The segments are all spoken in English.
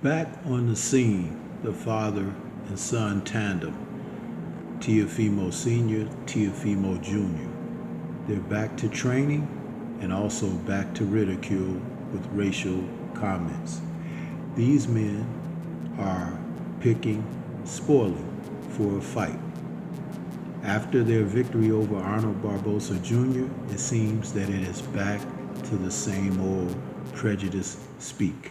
Back on the scene, the father and son tandem, Teofimo Sr., Teofimo Jr. They're back to training and also back to ridicule with racial comments. These men are picking spoiling for a fight. After their victory over Arnold Barbosa Jr., it seems that it is back to the same old prejudice speak.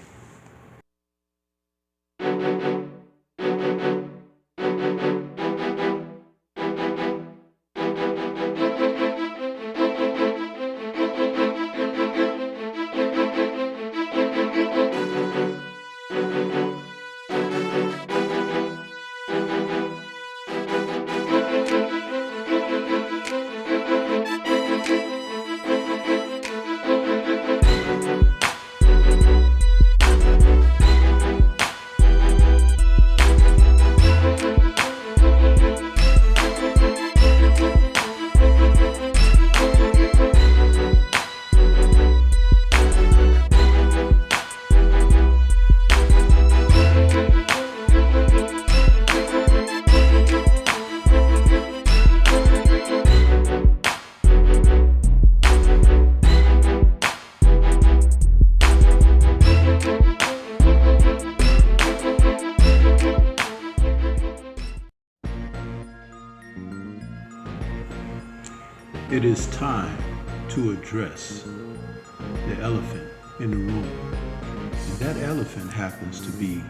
It is time to address the elephant in the room. And that elephant happens to be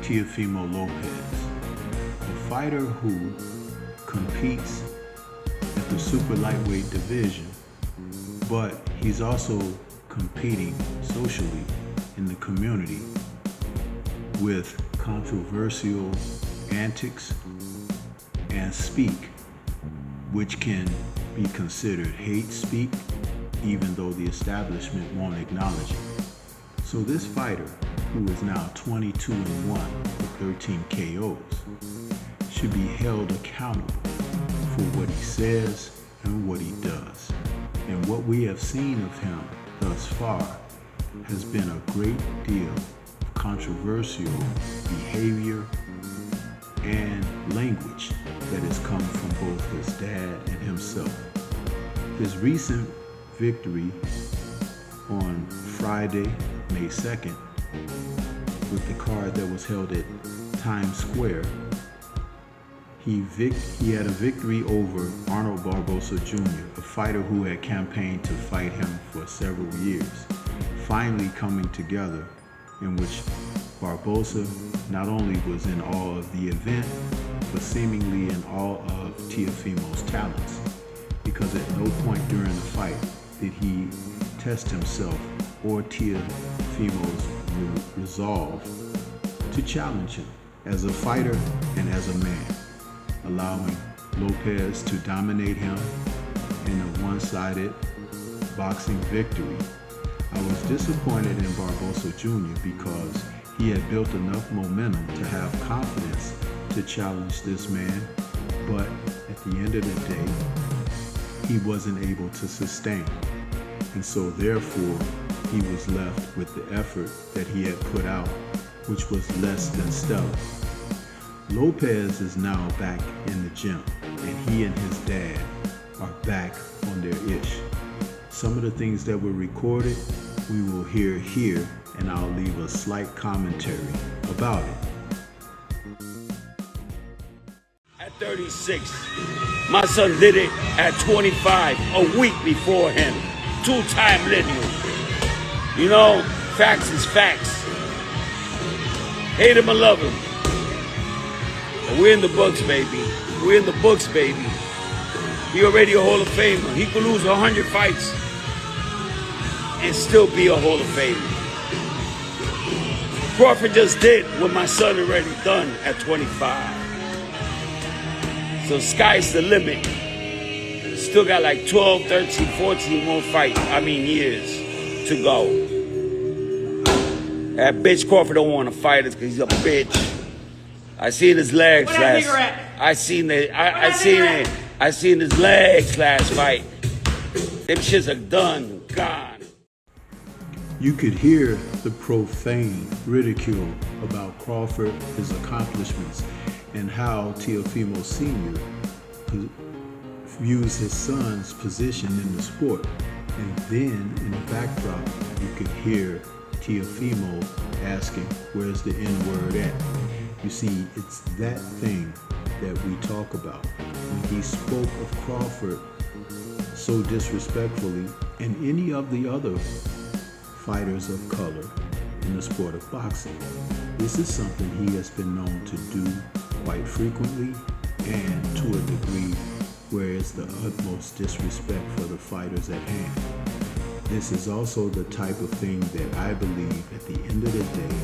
Teofimo Lopez, a fighter who competes at the super lightweight division, but he's also competing socially in the community with controversial antics and speak, which can be considered hate speak, even though the establishment won't acknowledge it. So this fighter, who is now 22-1 with 13 KOs, should be held accountable for what he says and what he does. And what we have seen of him thus far has been a great deal of controversial behavior and language that has come from both his dad and himself. His recent victory on Friday, May 2nd, with the card that was held at Times Square, he had a victory over Arnold Barbosa Jr., a fighter who had campaigned to fight him for several years, finally coming together, in which Barbosa not only was in awe of the event, but seemingly in awe of Teofimo's talents, because at no point during the fight did he test himself or Teofimo's resolve to challenge him as a fighter and as a man, allowing Lopez to dominate him in a one-sided boxing victory. I was disappointed in Barbosa Jr. because he had built enough momentum to have confidence to challenge this man, but at the end of the day, he wasn't able to sustain. And so therefore, he was left with the effort that he had put out, which was less than stellar. Lopez is now back in the gym, and he and his dad are back on their ish. Some of the things that were recorded, we will hear here, and I'll leave a slight commentary about it. At 36, my son did it at 25, a week before him. Two-time lineal. You know, facts is facts. Hate him or love him. But we're in the books, baby. We're in the books, baby. He already a Hall of Famer. He could lose 100 fights and still be a Hall of Famer. Crawford just did what my son already done at 25. So sky's the limit. Still got like 12, 13, 14 more years to go. That bitch Crawford don't want to fight us because he's a bitch. I seen his legs last. I seen his legs last fight. Them shits are done, gone. You could hear the profane ridicule about Crawford, his accomplishments, and how Teofimo Sr. views his son's position in the sport. And then in the backdrop, you could hear Teofimo asking, where's the N-word at? You see, it's that thing that we talk about. When he spoke of Crawford so disrespectfully, and any of the other fighters of color in the sport of boxing, this is something he has been known to do quite frequently and to a degree where it's the utmost disrespect for the fighters at hand. This is also the type of thing that I believe at the end of the day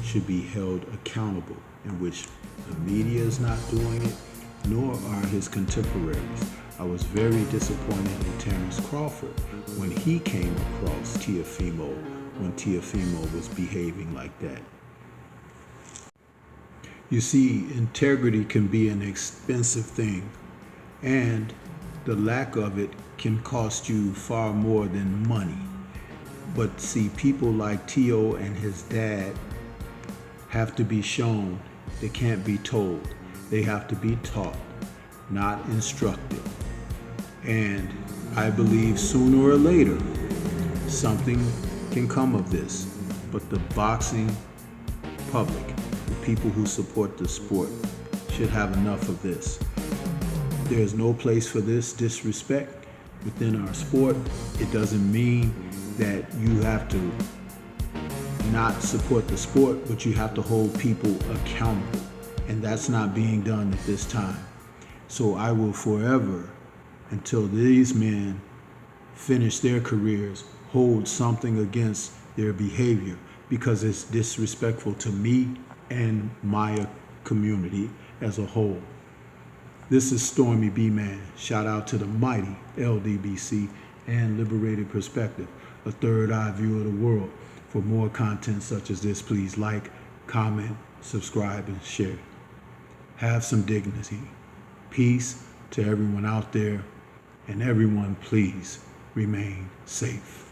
should be held accountable, in which the media is not doing it, nor are his contemporaries. I was very disappointed in Terrence Crawford when he came across Teofimo, when Teofimo was behaving like that. You see, integrity can be an expensive thing, and the lack of it can cost you far more than money. But see, people like Teo and his dad have to be shown. They can't be told. They have to be taught, not instructed. And I believe sooner or later, something can come of this. But the boxing public, the people who support the sport, should have enough of this. There's no place for this disrespect within our sport. It doesn't mean that you have to not support the sport, but you have to hold people accountable. And that's not being done at this time. So I will forever, until these men finish their careers, hold something against their behavior, because it's disrespectful to me and my community as a whole. This is Stormy B-Man. Shout out to the mighty LDBC and Liberated Perspective, a third eye view of the world. For more content such as this, please like, comment, subscribe, and share. Have some dignity. Peace to everyone out there, and everyone please remain safe.